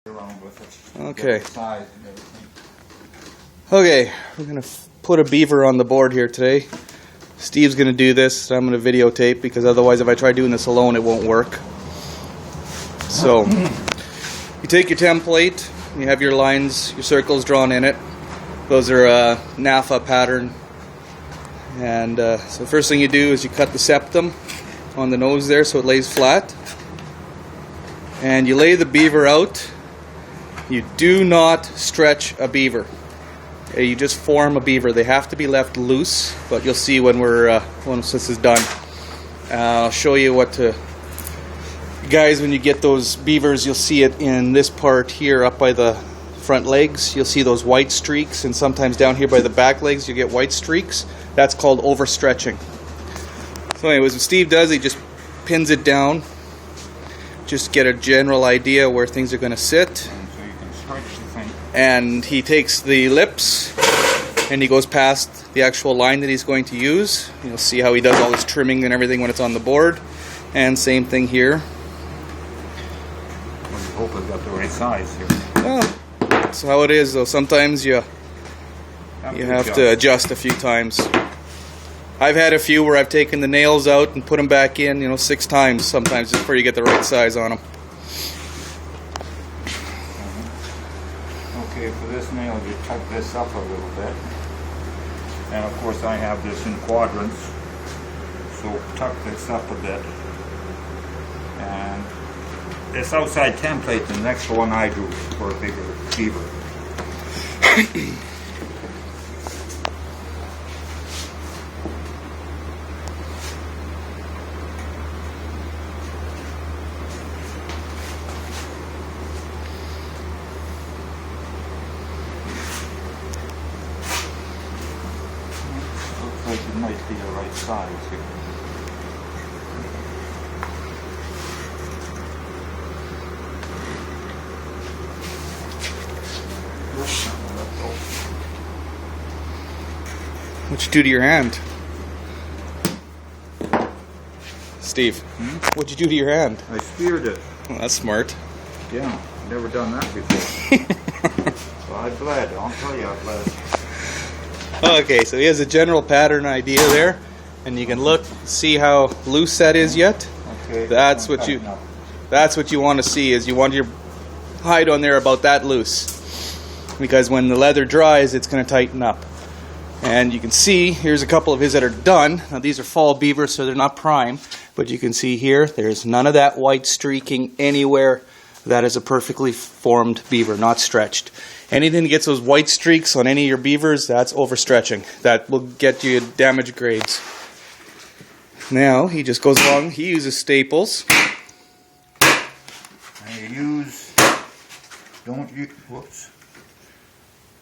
around with it. Okay. Get the size and everything. Okay, we're going to put a beaver on the board here today. Steve's going to do this. I'm going to videotape because otherwise if I try doing this alone it won't work. So, you take your template, you have your lines, your circles drawn in it. Those are a NAFA pattern. And so the first thing you do is you cut the septum on the nose there so it lays flat. And you lay the beaver out. You do not stretch a beaver. You just form a beaver. They have to be left loose, but you'll see when once this is done. I'll show you what to. Guys, when you get those beavers, you'll see it in this part here up by the front legs. You'll see those white streaks, and sometimes down here by the back legs you get white streaks. That's called overstretching. So anyways, what Steve does, he just pins it down. Just get a general idea where things are going to sit. And he takes the lips and he goes past the actual line that he's going to use. You'll see how he does all his trimming and everything when it's on the board. And same thing here. Well, you hope I've got the right size here. Well, that's how it is though. Sometimes you have to adjust a few times. I've had a few where I've taken the nails out and put them back in, 6 times sometimes just before you get the right size on them. Okay, for this nail you tuck this up a little bit. And of course I have this in quadrants. So tuck this up a bit. And this outside template, the next one I do for a bigger beaver. Looks like it might be the right size here. What'd you do to your hand? Steve, what'd you do to your hand? I speared it. Well, that's smart. Yeah, never done that before. So I bled. I'll tell you, I bled. Okay, so he has a general pattern idea there, and you can look, see how loose that is yet. Okay. That's what you want to see. Is you want your hide on there about that loose, because when the leather dries, it's going to tighten up. And you can see, here's a couple of his that are done. Now these are fall beavers, so they're not prime. But you can see here, there's none of that white streaking anywhere. That is a perfectly formed beaver, not stretched. Anything that gets those white streaks on any of your beavers, that's overstretching. That will get you damage grades. Now, he just goes along, he uses staples. And you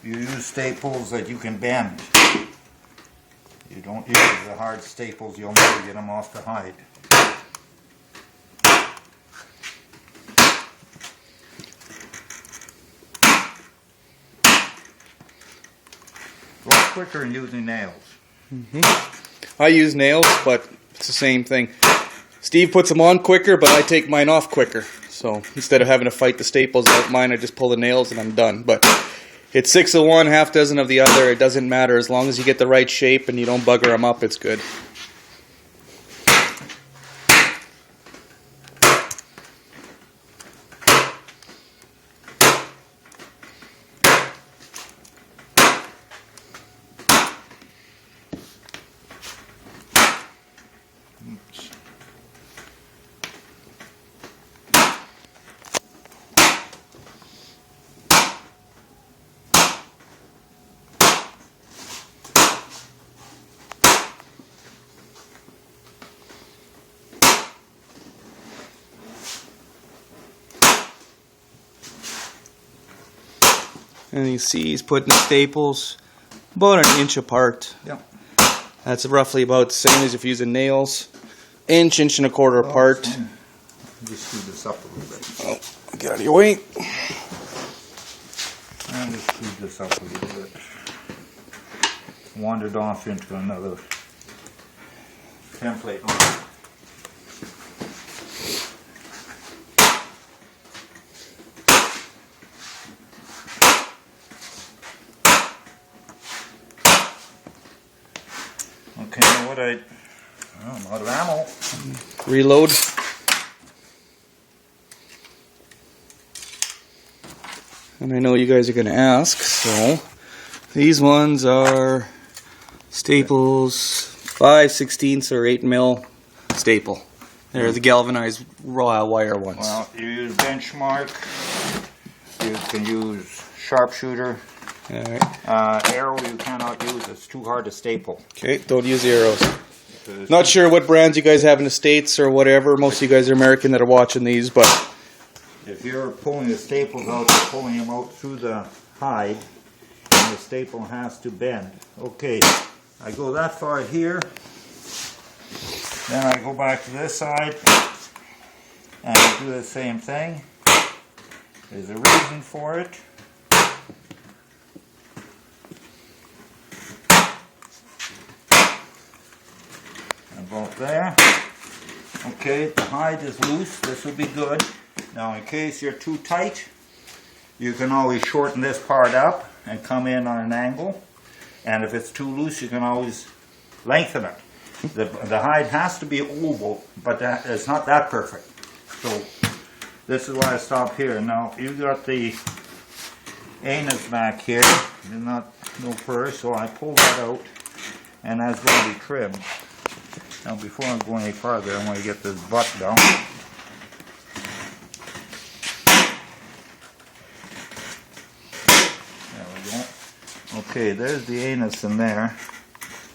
use staples that you can bend. You don't use the hard staples, you'll never get them off the hide. A lot quicker than using nails. I use nails, but it's the same thing. Steve puts them on quicker, but I take mine off quicker. So instead of having to fight the staples out mine, I just pull the nails and I'm done. But it's 6 of one, half dozen of the other. It doesn't matter. As long as you get the right shape and you don't bugger them up, it's good. And you see he's putting staples about 1 inch apart. Yep. That's roughly about the same as if you're using nails. Inch and a quarter apart. Just screw this up a little bit. Oh, get out of your way. And just screw this up a little bit. Wandered off into another template line. what I'm out of ammo. Reload. And I know you guys are going to ask, so these ones are Staples 5/16 or 8 mil staple. They're the galvanized raw wire ones. Well, you use benchmark, you can use sharpshooter. Alright. Arrow you cannot use, it's too hard to staple. Okay, don't use the arrows. Not sure what brands you guys have in the States or whatever. Most of you guys are American that are watching these, but if you're pulling the staples out, you're pulling them out through the hide, and the staple has to bend. Okay, I go that far here, then I go back to this side, and I do the same thing. There's a reason for it. About there. Okay, the hide is loose, this will be good. Now in case you're too tight, you can always shorten this part up and come in on an angle. And if it's too loose, you can always lengthen it. The hide has to be oval, but it's not that perfect. So this is why I stop here. Now you've got the anus back here, you're not no fur, so I pull that out, and that's going to be trimmed. Now before I go any farther, I want to get this butt down. There we go. Okay, there's the anus in there,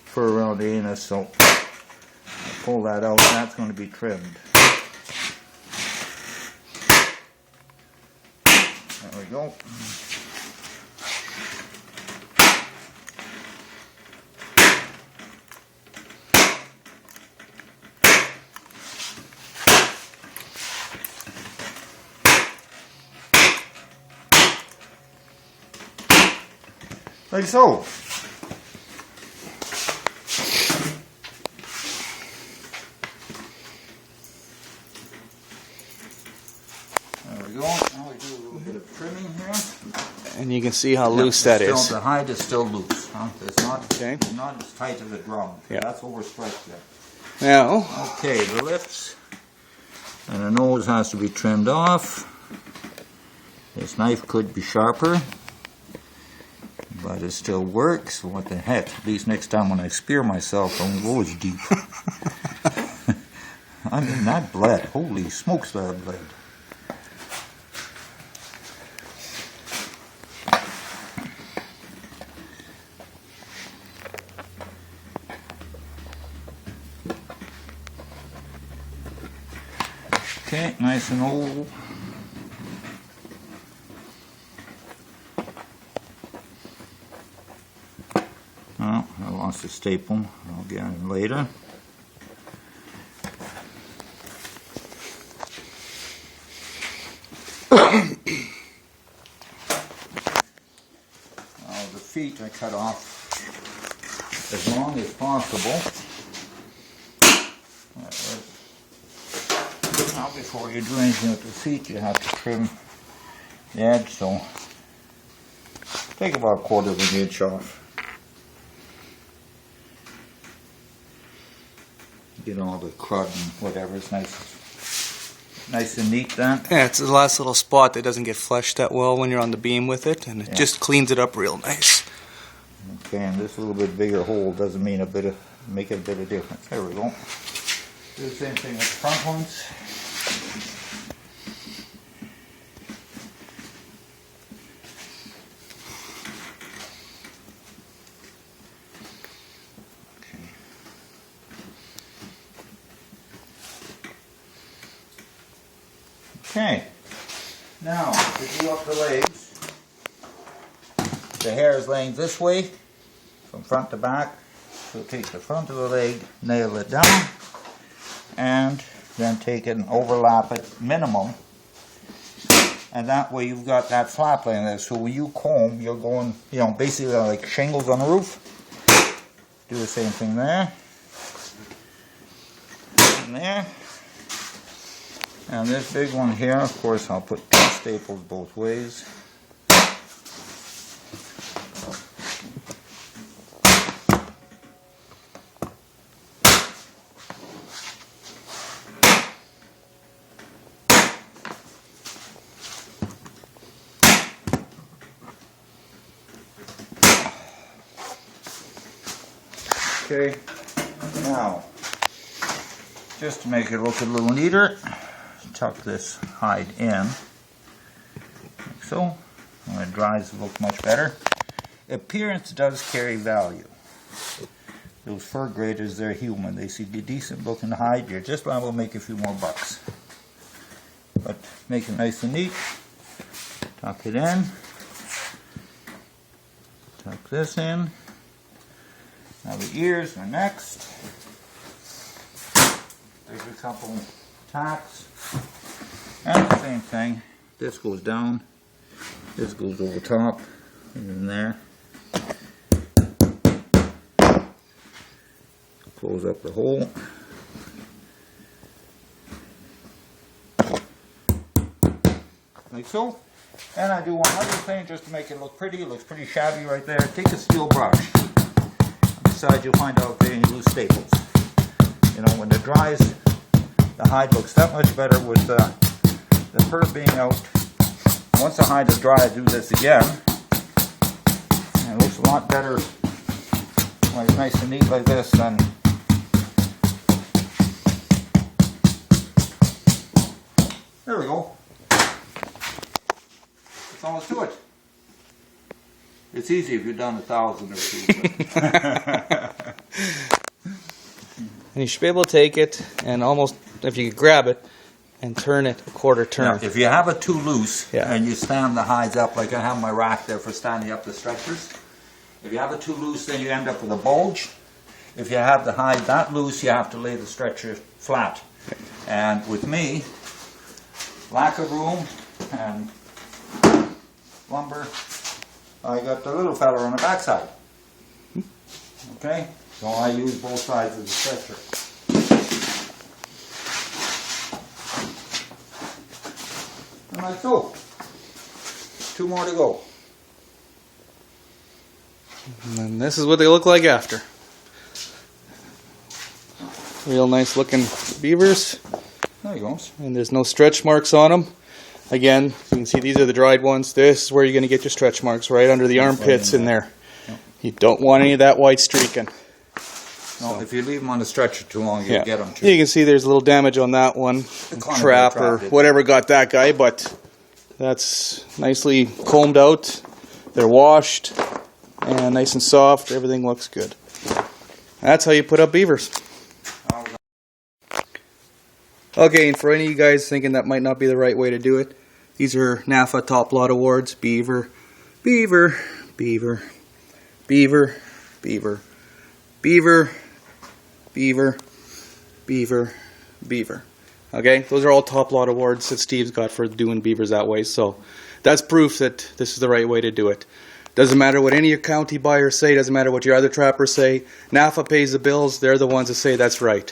fur around the anus, so I pull that out, that's going to be trimmed. There we go. Like so. There we go. Now we do a little bit of trimming here. and you can see how loose that is. The hide is still loose. Huh? It's not, Okay. it's not as tight as a drum. Yeah. That's overstretched there. Now, Okay, the lips and the nose has to be trimmed off. This knife could be sharper, but it still works. What the heck? At least next time when I spear myself, I won't go as deep. I mean, that bled. Holy smokes, that bled. Okay, nice and old. Oh, I lost the staple. I'll get it later. Now the feet I cut off as long as possible. Now before you do anything with the feet, you have to trim the edge, so take about 1/4 of an inch off. Get all the crud and whatever. It's nice and neat then. yeah, it's the last little spot that doesn't get fleshed that well when you're on the beam with it, and it Yeah. just cleans it up real nice. Okay, and this little bit bigger hole doesn't mean make a bit of difference. There we go. Do the same thing with the front ones. Okay, now to do up the legs, the hair is laying this way from front to back, so take the front of the leg, nail it down, and then take it and overlap it minimum, and that way you've got that flap laying there, so when you comb, you're going, you know, basically like shingles on the roof. Do the same thing there, and there. And this big one here, of course, I'll put 2 staples both ways. Okay, now, just to make it look a little neater, tuck this hide in, like so. When it dries, it looks much better. Appearance does carry value. Those fur graders, they're human. They see the decent looking hide, you're just liable to make a few more bucks. But make it nice and neat. Tuck it in. Tuck this in. Now the ears are next. There's a couple tacks. And the same thing. This goes down. This goes over top. And in there. Close up the hole. Like so. And I do one other thing just to make it look pretty. It looks pretty shabby right there. Take a steel brush. Inside you'll find out if there are any loose staples. You know, when it dries, the hide looks that much better with the fur being out. Once the hide is dry, I do this again. And it looks a lot better when it's nice and neat like this than there we go. That's almost to it. It's easy if you've done 1,000 or 2. And you should be able to take it and almost, if you could grab it, and turn it a quarter turn. Now, if you have it too loose, Yeah. and you stand the hides up, like I have my rack there for standing up the stretchers, if you have it too loose, then you end up with a bulge. If you have the hide that loose, you have to lay the stretcher flat. And with me, lack of room and lumber, I got the little fella on the backside. Okay? So I use both sides of the stretcher. And like so. 2 more to go. And this is what they look like after. Real nice looking beavers. There he goes. And there's no stretch marks on them. Again, you can see these are the dried ones. This is where you're going to get your stretch marks, right under the armpits in there. Yep. You don't want any of that white streaking. No, if you leave them on the stretcher too long, you'll get them too. You can see there's a little damage on that one. Trap or whatever got that guy, but that's nicely combed out. They're washed and nice and soft. Everything looks good. That's how you put up beavers. Okay, and for any of you guys thinking that might not be the right way to do it, these are NAFA Top Lot Awards. Beaver, beaver, beaver, beaver, beaver, beaver, beaver, beaver, beaver. Okay, those are all Top Lot Awards that Steve's got for doing beavers that way. So that's proof that this is the right way to do it. Doesn't matter what any of your county buyers say, doesn't matter what your other trappers say. NAFA pays the bills, they're the ones that say that's right.